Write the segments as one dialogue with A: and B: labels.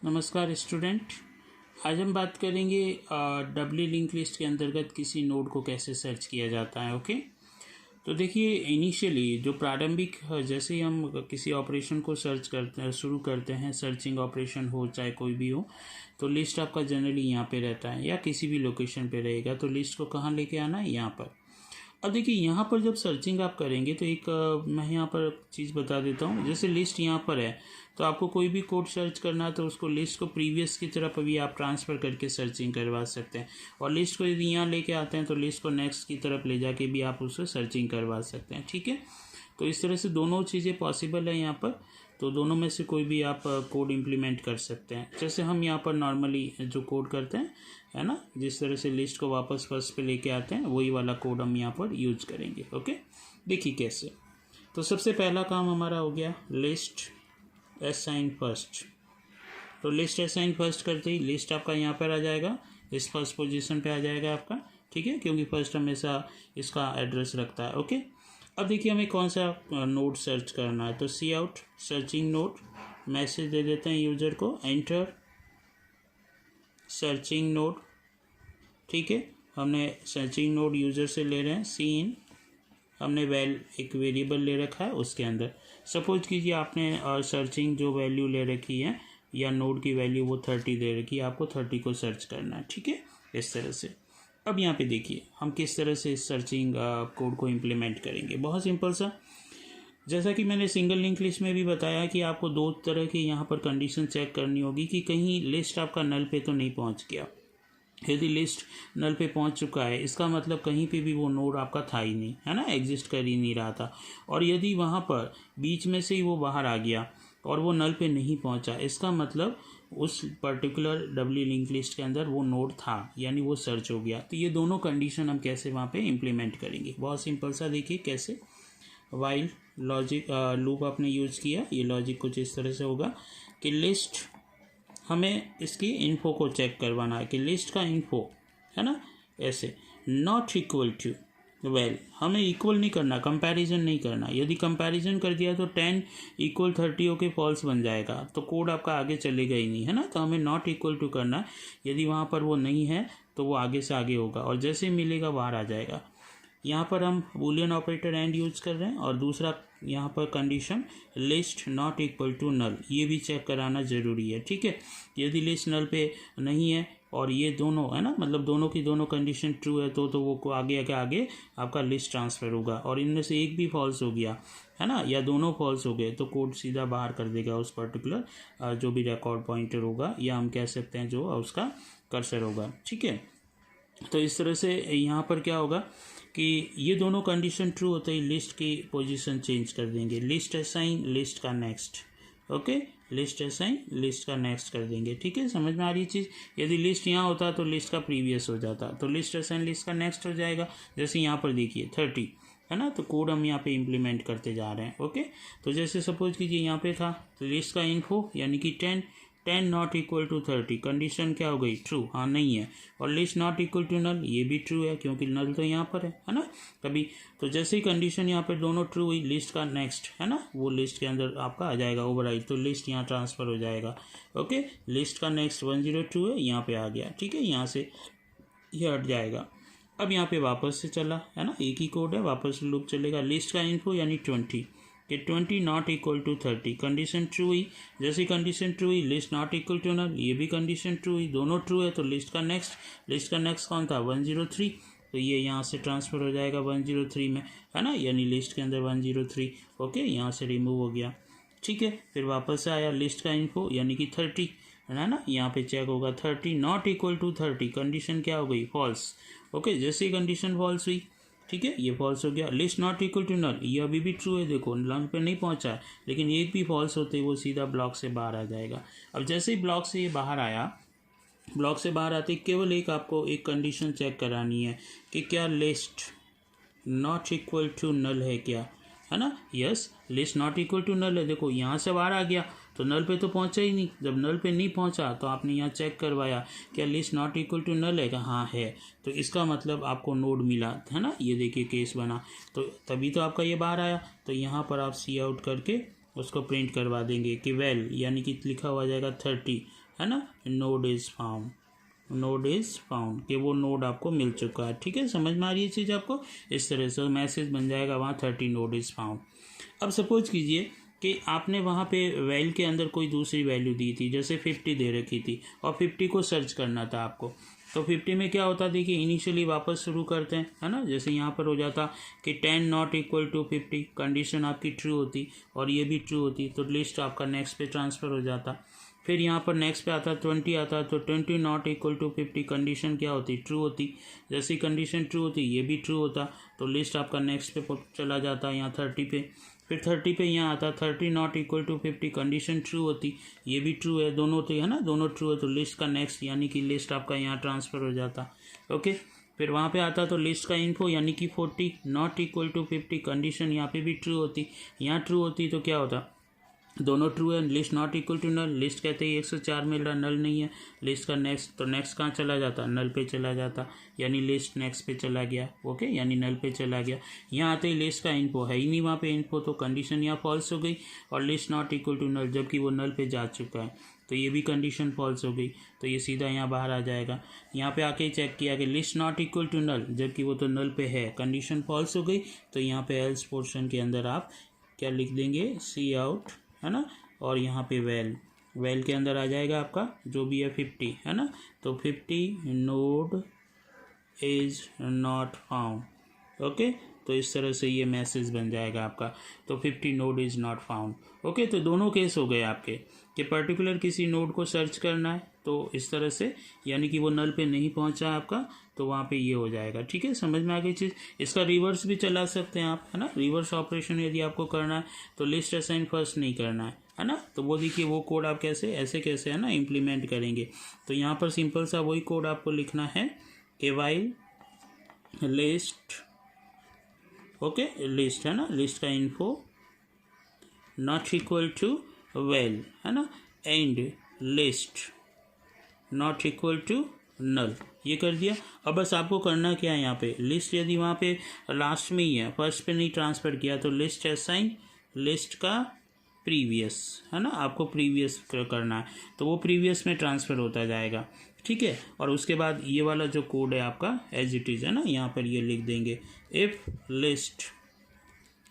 A: नमस्कार स्टूडेंट। आज हम बात करेंगे डब्ल्यू लिंक लिस्ट के अंतर्गत किसी नोड को कैसे सर्च किया जाता है। ओके, तो देखिए इनिशियली जो प्रारंभिक जैसे ही हम किसी ऑपरेशन को सर्च करते हैं, शुरू करते हैं, सर्चिंग ऑपरेशन हो चाहे कोई भी हो, तो लिस्ट आपका जनरली यहाँ पे रहता है या किसी भी लोकेशन पे रहेगा। तो लिस्ट को कहाँ लेके आना है, यहाँ पर। अब देखिए यहाँ पर जब सर्चिंग आप करेंगे तो एक मैं यहाँ पर चीज़ बता देता हूँ। जैसे लिस्ट यहाँ पर है तो आपको कोई भी कोड सर्च करना है तो उसको लिस्ट को प्रीवियस की तरफ अभी आप ट्रांसफ़र करके सर्चिंग करवा सकते हैं, और लिस्ट को यदि यहाँ लेके आते हैं तो लिस्ट को नेक्स्ट की तरफ ले जाके भी आप उससे सर्चिंग करवा सकते हैं। ठीक है, तो इस तरह से दोनों चीज़ें पॉसिबल है यहाँ पर। तो दोनों में से कोई भी आप कोड इम्प्लीमेंट कर सकते हैं। जैसे हम यहाँ पर नॉर्मली जो कोड करते हैं, है ना, जिस तरह से लिस्ट को वापस फर्स्ट पे लेके आते हैं वही वाला कोड हम यहाँ पर यूज करेंगे। ओके, देखिए कैसे। तो सबसे पहला काम हमारा हो गया लिस्ट असाइन फर्स्ट। तो लिस्ट असाइन फर्स्ट करते ही लिस्ट आपका यहाँ पर आ जाएगा, इस फर्स्ट पोजीशन पे आ जाएगा आपका। ठीक है, क्योंकि फर्स्ट हमेशा इसका एड्रेस रखता है। ओके, अब देखिए हमें कौन सा नोड सर्च करना है। तो सी आउट सर्चिंग नोड, मैसेज दे देते हैं यूजर को, एंटर सर्चिंग नोड। ठीक है, हमने सर्चिंग नोड यूजर से ले रहे हैं। सी इन हमने एक वेरिएबल ले रखा है, उसके अंदर सपोज कीजिए आपने सर्चिंग जो वैल्यू ले रखी है या नोड की वैल्यू वो 30 दे रखी है, आपको 30 को सर्च करना है। ठीक है, इस तरह से। अब यहाँ पे देखिए हम किस तरह से इस सर्चिंग कोड को इम्प्लीमेंट करेंगे। बहुत सिंपल सा, जैसा कि मैंने सिंगल लिंक लिस्ट में भी बताया कि आपको दो तरह की यहाँ पर कंडीशन चेक करनी होगी कि कहीं लिस्ट आपका नल पे तो नहीं पहुँच गया। यदि लिस्ट नल पे पहुंच चुका है इसका मतलब कहीं पे भी वो नोड आपका था ही नहीं, है ना, एग्जिस्ट कर ही नहीं रहा था। और यदि वहाँ पर बीच में से ही वो बाहर आ गया और वो नल पे नहीं पहुंचा, इसका मतलब उस पर्टिकुलर डब्ल्यू लिंक लिस्ट के अंदर वो नोड था, यानी वो सर्च हो गया। तो ये दोनों कंडीशन हम कैसे वहाँ पे इम्प्लीमेंट करेंगे, बहुत सिंपल सा। देखिए कैसे, वाइल लॉजिक लूप आपने यूज किया। ये लॉजिक कुछ इस तरह से होगा कि लिस्ट, हमें इसकी इन्फो को चेक करवाना है कि लिस्ट का इन्फो, है ना, ऐसे नॉट इक्वल टू वेल, हमें इक्वल नहीं करना, कंपैरिजन नहीं करना। यदि कंपैरिजन कर दिया तो 10 = 30 होके फॉल्स बन जाएगा, तो कोड आपका आगे चलेगा ही नहीं, है ना। तो हमें नॉट इक्वल टू करना है। यदि वहाँ पर वो नहीं है तो वो आगे से आगे होगा, और जैसे ही मिलेगा बाहर आ जाएगा। यहाँ पर हम बूलियन ऑपरेटर एंड यूज कर रहे हैं, और दूसरा यहाँ पर condition list not equal to null, ये भी चेक कराना ज़रूरी है। ठीक है, यदि लिस्ट नल पे नहीं है और ये दोनों, है ना, मतलब दोनों की दोनों कंडीशन ट्रू है तो वो आगे आपका लिस्ट ट्रांसफ़र होगा। और इनमें से एक भी फॉल्स हो गया, है ना, या दोनों फॉल्स हो गए, तो कोड सीधा बाहर कर देगा उस पर्टिकुलर जो भी रिकॉर्ड पॉइंटर होगा, या हम कह सकते हैं जो उसका कर्सर होगा। ठीक है, तो इस तरह से यहाँ पर क्या होगा कि ये दोनों कंडीशन ट्रू होते ही लिस्ट की पोजीशन चेंज कर देंगे। लिस्ट असाइन लिस्ट का next. Okay, list assign list का नेक्स्ट कर देंगे। ठीक है, समझ में आ रही है चीज़। यदि लिस्ट यहाँ होता तो लिस्ट का प्रीवियस हो जाता, तो लिस्ट असाइन लिस्ट का नेक्स्ट हो जाएगा। जैसे यहाँ पर देखिए 30, है ना, तो कोड हम यहाँ पे इम्प्लीमेंट करते जा रहे हैं। ओके, तो जैसे सपोज कीजिए यहाँ पे था तो लिस्ट का इन्फो यानी कि 10 नॉट इक्वल टू 30, कंडीशन क्या हो गई, ट्रू, हाँ नहीं है। और list not equal to null, ये भी ट्रू है क्योंकि नल तो यहाँ पर है ना। कभी तो जैसे ही कंडीशन यहाँ पर दोनों ट्रू हुई, लिस्ट का नेक्स्ट, है ना, वो लिस्ट के अंदर आपका आ जाएगा ओवरराइट, तो लिस्ट यहाँ ट्रांसफ़र हो जाएगा। ओके, लिस्ट का नेक्स्ट 102 है, यहाँ पे आ गया। ठीक है, यहाँ से ये हट जाएगा। अब यहाँ पे वापस से चला, है ना, एक ही कोड है, वापस लूप चलेगा। लिस्ट का इन्फो यानी 20 कि 20 not equal to 30, condition true हुई। जैसे कंडीशन ट्रू हुई, list not equal to null, ये भी कंडीशन ट्रू हुई, दोनों ट्रू है, तो लिस्ट का नेक्स्ट कौन था, 103, तो ये यहाँ से ट्रांसफ़र हो जाएगा 103 में, है ना, यानी लिस्ट के अंदर 103। ओके, यहाँ से रिमूव हो गया। ठीक है, फिर वापस से आया लिस्ट का इन्फो यानी कि 30, है ना, यहाँ पे चेक होगा 30 नॉट इक्वल टू 30, कंडीशन क्या हो गई, फॉल्स। ओके, जैसे ही कंडीशन फॉल्स हुई, ठीक है, ये फॉल्स हो गया। List not equal to null, ये अभी भी ट्रू है, देखो नल पे नहीं पहुंचा है, लेकिन एक भी फॉल्स होते ही वो सीधा ब्लॉक से बाहर आ जाएगा। अब जैसे ही ब्लॉक से ये बाहर आया, ब्लॉक से बाहर आते केवल एक आपको एक कंडीशन चेक करानी है कि क्या list not equal to null है क्या, है ना। Yes, list not equal to null है। देखो यहाँ से बाहर आ गया तो नल पे तो पहुंचा ही नहीं। जब नल पे नहीं पहुंचा तो आपने यहाँ चेक करवाया क्या list not equal to null है, हाँ है, तो इसका मतलब आपको नोड मिला, है ना। ये देखिए केस बना, तो तभी तो आपका ये बाहर आया। तो यहाँ पर आप सी आउट करके उसको प्रिंट करवा देंगे कि वेल यानी कि लिखा हुआ जाएगा 30, है ना, node is found, node is found कि वो नोड आपको मिल चुका है। ठीक है, समझ में आ रही है चीज़ आपको? इस तरह से मैसेज बन जाएगा वहाँ 30 नोड इज़ फाउंड। अब सपोज कीजिए कि आपने वहाँ पे वैल के अंदर कोई दूसरी वैल्यू दी थी, जैसे 50 दे रखी थी और 50 को सर्च करना था आपको। तो 50 में क्या होता, देखिए इनिशियली वापस शुरू करते हैं, है ना, जैसे यहाँ पर हो जाता कि 10 नॉट इक्वल टू 50, कंडीशन आपकी ट्रू होती और ये भी ट्रू होती, तो लिस्ट आपका नेक्स्ट पे ट्रांसफ़र हो जाता। फिर यहाँ पर नेक्स्ट पे आता 20 आता, तो 20 नॉट इक्वल टू 50, कंडीशन क्या होती, ट्रू होती। जैसी कंडीशन ट्रू होती ये भी ट्रू होता, तो लिस्ट आपका नेक्स्ट पे चला जाता यहाँ 30 पे। फिर 30 पे यहाँ आता 30 not equal to 50, condition true होती, ये भी ट्रू है, दोनों तो है ना, दोनों ट्रू है, तो लिस्ट का नेक्स्ट यानी कि लिस्ट आपका यहाँ ट्रांसफ़र हो जाता। ओके, फिर वहाँ पे आता तो लिस्ट का इन्फो यानी कि 40 नॉट इक्वल टू 50, कंडीशन यहाँ पे भी ट्रू होती, यहाँ ट्रू होती, तो क्या होता, दोनों ट्रू है, list not equal to null, list कहते हैं 104 मिल रहा, नल नहीं है, लिस्ट का नेक्स्ट, तो नेक्स्ट कहाँ चला जाता, नल पे चला जाता, यानी लिस्ट नेक्स्ट पे चला गया। ओके, यानी नल पे चला गया। यहाँ आते ही लिस्ट का इन्फो है ही नहीं वहाँ पे इन्फो, तो कंडीशन यहाँ फॉल्स हो गई और list not equal to null, जबकि वो नल पे जा चुका है, तो ये भी कंडीशन फॉल्स हो गई, तो ये सीधा यहाँ बाहर आ जाएगा। यहाँ पे आके चेक किया कि list not equal to null, जबकि वो तो नल पे है, कंडीशन फॉल्स हो गई, तो यहाँ पे एल्स पोर्शन के अंदर आप क्या लिख देंगे, सी आउट, है ना, और यहाँ पे वेल के अंदर आ जाएगा आपका जो भी है 50, है ना, तो 50 node is not found. Okay, तो इस तरह से ये मैसेज बन जाएगा आपका, तो 50 node is not found. Okay, तो दोनों केस हो गए आपके कि पर्टिकुलर किसी नोड को सर्च करना है, तो इस तरह से यानी कि वो नल पे नहीं पहुंचा आपका, तो वहाँ पे ये हो जाएगा। ठीक है, समझ में आ गई चीज़। इसका रिवर्स भी चला सकते हैं आप, है ना, रिवर्स ऑपरेशन यदि आपको करना है तो लिस्ट असाइन फर्स्ट नहीं करना है ना, तो वो देखिए वो कोड आप कैसे है ना इम्प्लीमेंट करेंगे। तो यहाँ पर सिंपल सा वही कोड आपको लिखना है कि वाइल लिस्ट, ओके, लिस्ट, है ना, लिस्ट का info not equal to well, है ना, and list not equal to null, ये कर दिया। अब बस आपको करना क्या है, यहाँ पे लिस्ट यदि वहाँ पे लास्ट में ही है, फर्स्ट पे नहीं ट्रांसफ़र किया, तो लिस्ट असाइन लिस्ट का प्रीवियस, है ना, आपको प्रीवियस करना है, तो वो प्रीवियस में ट्रांसफ़र होता जाएगा। ठीक है, और उसके बाद ये वाला जो कोड है आपका एज इट इज़, है ना, यहाँ पर ये लिख देंगे if list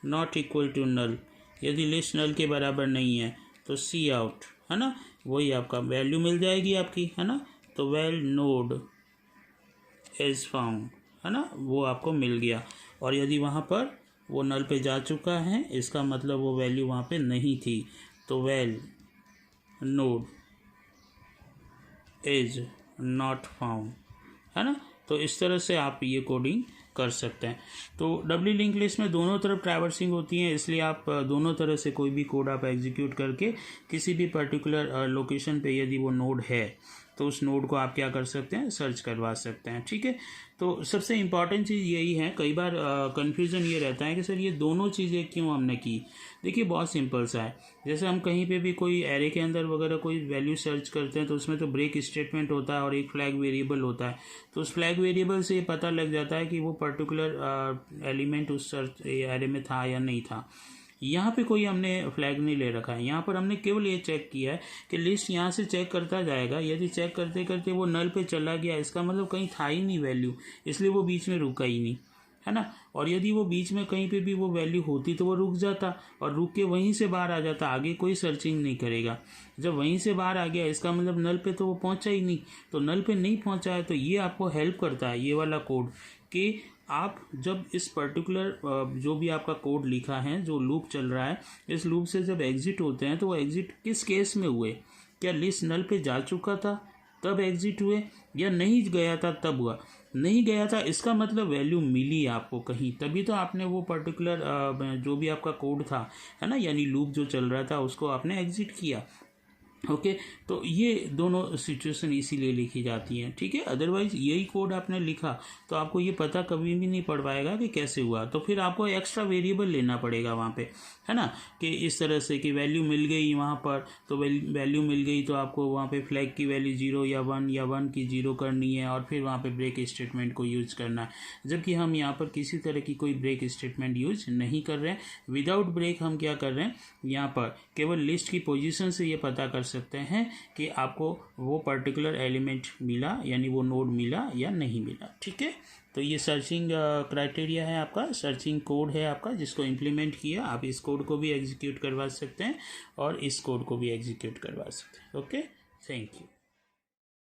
A: not equal to null, यदि लिस्ट नल के बराबर नहीं है तो सी आउट, है ना, वही आपका वैल्यू मिल जाएगी आपकी, है ना, तो वेल नोड इज़ फाउंड, है ना, वो आपको मिल गया। और यदि वहाँ पर वो नल पे जा चुका है, इसका मतलब वो वैल्यू वहाँ पे नहीं थी, तो well node is not found, है ना। तो इस तरह से आप ये कोडिंग कर सकते हैं। तो डब्ल्यू लिंक लिस्ट में दोनों तरफ ट्रैवर्सिंग होती है, इसलिए आप दोनों तरह से कोई भी कोड आप एग्जीक्यूट करके किसी भी पर्टिकुलर लोकेशन पे यदि वो नोड है तो उस नोड को आप क्या कर सकते हैं, सर्च करवा सकते हैं। ठीक है, तो सबसे इम्पॉर्टेंट चीज़ यही है, कई बार कन्फ्यूज़न ये रहता है कि सर ये दोनों चीज़ें क्यों हमने की। देखिए बहुत सिंपल सा है, जैसे हम कहीं पे भी कोई एरे के अंदर वगैरह कोई वैल्यू सर्च करते हैं तो उसमें तो ब्रेक स्टेटमेंट होता है और एक फ्लैग वेरिएबल होता है, तो उस फ्लैग वेरिएबल से ये पता लग जाता है कि वो पर्टिकुलर एलिमेंट उस सर्च एरे में था या नहीं था। यहाँ पे कोई हमने फ्लैग नहीं ले रखा है, यहाँ पर हमने केवल ये चेक किया है कि लिस्ट यहाँ से चेक करता जाएगा, यदि चेक करते करते वो नल पे चला गया, इसका मतलब कहीं था ही नहीं वैल्यू, इसलिए वो बीच में रुका ही नहीं, है ना। और यदि वो बीच में कहीं पे भी वो वैल्यू होती तो वो रुक जाता और रुक के वहीं से बाहर आ जाता, आगे कोई सर्चिंग नहीं करेगा। जब वहीं से बाहर आ गया इसका मतलब नल पे तो वो पहुंचा ही नहीं, तो नल पे नहीं पहुंचा है तो ये आपको हेल्प करता है ये वाला कोड कि आप जब इस पर्टिकुलर जो भी आपका कोड लिखा है, जो लूप चल रहा है, इस लूप से जब एग्जिट होते हैं तो वो एग्जिट किस केस में हुए, क्या लिस्ट नल पे जा चुका था तब एग्जिट हुए या नहीं गया था तब हुआ। नहीं गया था इसका मतलब वैल्यू मिली आपको कहीं, तभी तो आपने वो पर्टिकुलर जो भी आपका कोड था, है ना, यानी लूप जो चल रहा था उसको आपने एग्जिट किया। ओके, तो ये दोनों सिचुएशन इसीलिए लिखी जाती हैं। ठीक है, अदरवाइज यही कोड आपने लिखा तो आपको ये पता कभी भी नहीं पड़ पाएगा कि कैसे हुआ, तो फिर आपको एक्स्ट्रा वेरिएबल लेना पड़ेगा वहाँ पे, है ना, कि इस तरह से कि वैल्यू मिल गई वहाँ पर, तो वैल्यू मिल गई तो आपको वहाँ पे फ्लैग की वैल्यू 0 या 1 की 0 करनी है और फिर वहाँ पे ब्रेक स्टेटमेंट को यूज करना है, जबकि हम यहाँ पर किसी तरह की कोई ब्रेक स्टेटमेंट यूज नहीं कर रहे हैं। विदाउट ब्रेक हम क्या कर रहे हैं, यहाँ पर केवल लिस्ट की पोजीशन से ये पता कर सकते हैं कि आपको वो पर्टिकुलर एलिमेंट मिला, यानी वो नोड मिला या नहीं मिला। ठीक है, तो ये सर्चिंग क्राइटेरिया है आपका, सर्चिंग कोड है आपका, जिसको इम्प्लीमेंट किया। आप इस कोड को भी एग्जीक्यूट करवा सकते हैं और इस कोड को भी एग्जीक्यूट करवा सकते हैं। Okay, thank you.